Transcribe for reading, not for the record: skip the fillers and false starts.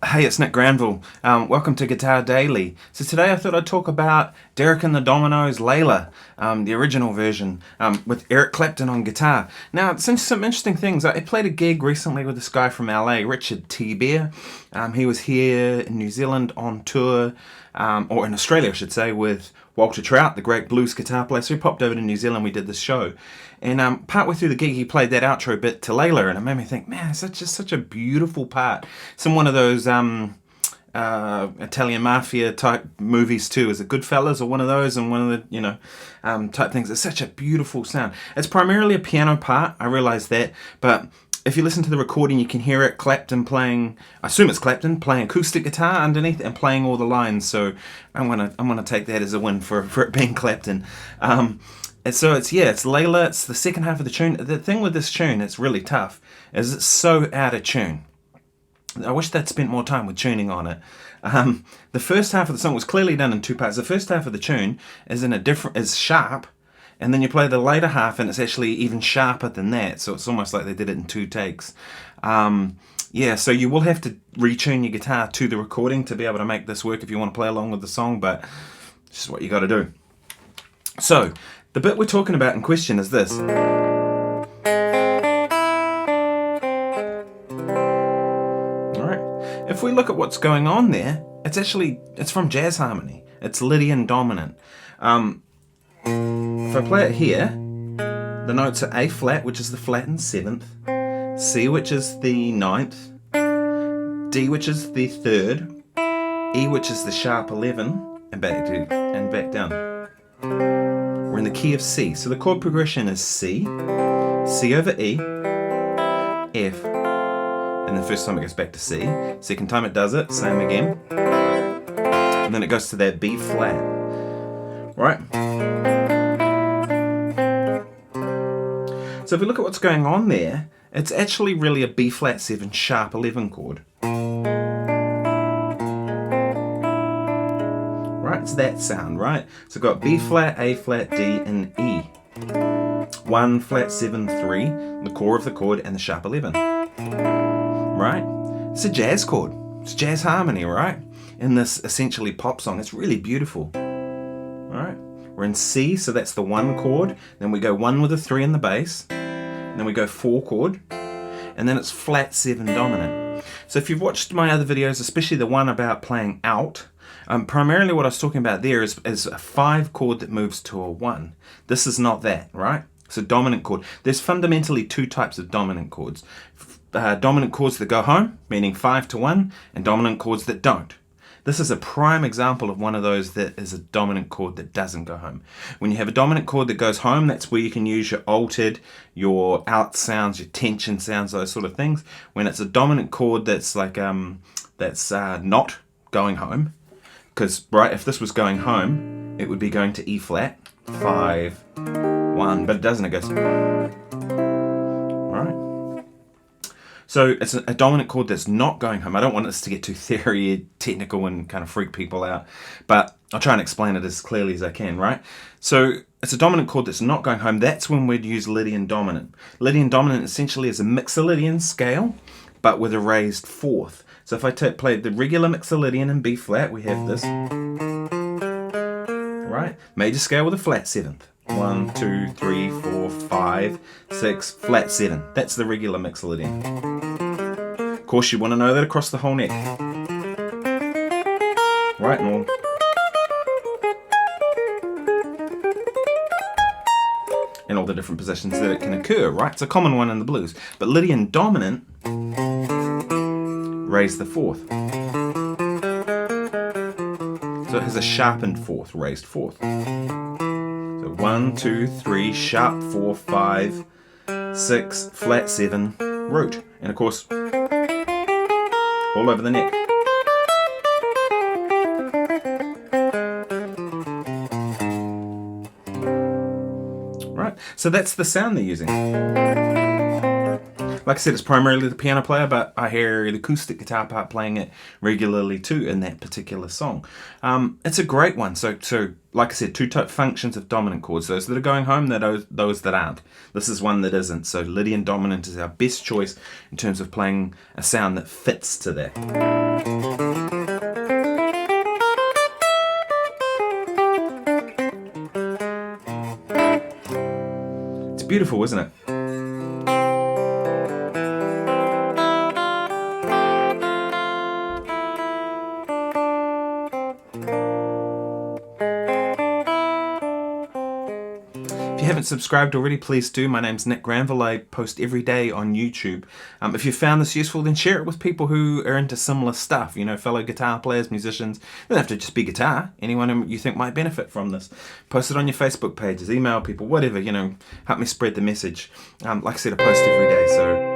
Hey, it's Nick Granville. Welcome to Guitar Daily. So today I thought I'd talk about Derek and the Dominos' Layla, the original version, with Eric Clapton on guitar. Now, since some interesting things, I played a gig recently with this guy from LA, Richard T. Bear. He was here in New Zealand on tour, or in Australia I should say, with Walter Trout, the great blues guitar player. So he popped over to New Zealand, we did this show. And partway through the gig, he played that outro bit to Layla, and it made me think, man, it's just such a beautiful part. It's in one of those Italian mafia type movies too. Is it Goodfellas or one of those? And one of the, type things. It's such a beautiful sound. It's primarily a piano part, I realise that, but if you listen to the recording, you can hear it, Clapton playing, I assume it's Clapton, playing acoustic guitar underneath and playing all the lines. So I'm gonna take that as a win for it being Clapton. And so it's Layla, it's the second half of the tune. The thing with this tune, it's really tough, is it's so out of tune. I wish they'd spent more time with tuning on it. The first half of the song was clearly done in two parts. The first half of the tune is sharp, and then you play the later half and it's actually even sharper than that. So it's almost like they did it in two takes. So you will have to retune your guitar to the recording to be able to make this work if you want to play along with the song, but it's just what you got to do. So the bit we're talking about in question is this. Alright, if we look at what's going on there, it's from jazz harmony. It's Lydian dominant. If I play it here, the notes are A flat, which is the flattened 7th, C, which is the 9th, D, which is the 3rd, E, which is the sharp 11, and back down. We're in the key of C. So the chord progression is C, C over E, F, and the first time it goes back to C. Second time it does it, same again. And then it goes to that B flat. Right? So if we look at what's going on there, it's actually really a B flat 7 sharp 11 chord. Right, it's that sound, right? So we've got B flat, A flat, D, and E. 1 flat 7 3, the core of the chord, and the sharp 11. Right? It's a jazz chord. It's jazz harmony, right? In this essentially pop song, it's really beautiful. Alright, we're in C, so that's the 1 chord. Then we go 1 with a 3 in the bass. Then we go 4 chord. And then it's flat 7 dominant. So if you've watched my other videos, especially the one about playing out, primarily what I was talking about there is a 5 chord that moves to a 1. This is not that, right? It's a dominant chord. There's fundamentally two types of dominant chords. Dominant chords that go home, meaning 5 to 1, and dominant chords that don't. This is a prime example of one of those that is a dominant chord that doesn't go home. When you have a dominant chord that goes home, that's where you can use your altered, your out sounds, your tension sounds, those sort of things. When it's a dominant chord that's like not going home, because right, if this was going home, it would be going to E flat, 5, 1, but it doesn't. It goes right. So it's a dominant chord that's not going home. I don't want this to get too theory technical and kind of freak people out, but I'll try and explain it as clearly as I can, right? So it's a dominant chord that's not going home. That's when we'd use Lydian dominant. Lydian dominant essentially is a Mixolydian scale, but with a raised 4th. So if I play the regular Mixolydian in B flat, we have this, right? Major scale with a flat 7th. 1, 2, 3, 4, 5, 6, flat 7. That's the regular Mixolydian. Of course, you want to know that across the whole neck. Right, and all the different positions that it can occur, right? It's a common one in the blues. But Lydian dominant, raise the 4th. So it has a sharpened 4th, raised 4th. So 1, 2, 3, sharp 4, 5, 6, flat 7, root. And of course, all over the neck. Right, so that's the sound they're using. Like I said, it's primarily the piano player, but I hear the acoustic guitar part playing it regularly too in that particular song. It's a great one. So like I said, two type functions of dominant chords. Those that are going home, those that aren't. This is one that isn't. So Lydian dominant is our best choice in terms of playing a sound that fits to that. beautiful, isn't it? If you haven't subscribed already, please do. My name's Nick Granville. I post every day on YouTube. If you found this useful, then share it with people who are into similar stuff, you know, fellow guitar players, musicians. It doesn't have to just be guitar. Anyone you think might benefit from this. Post it on your Facebook pages, email people, whatever, you know, help me spread the message. Like I said, I post every day, so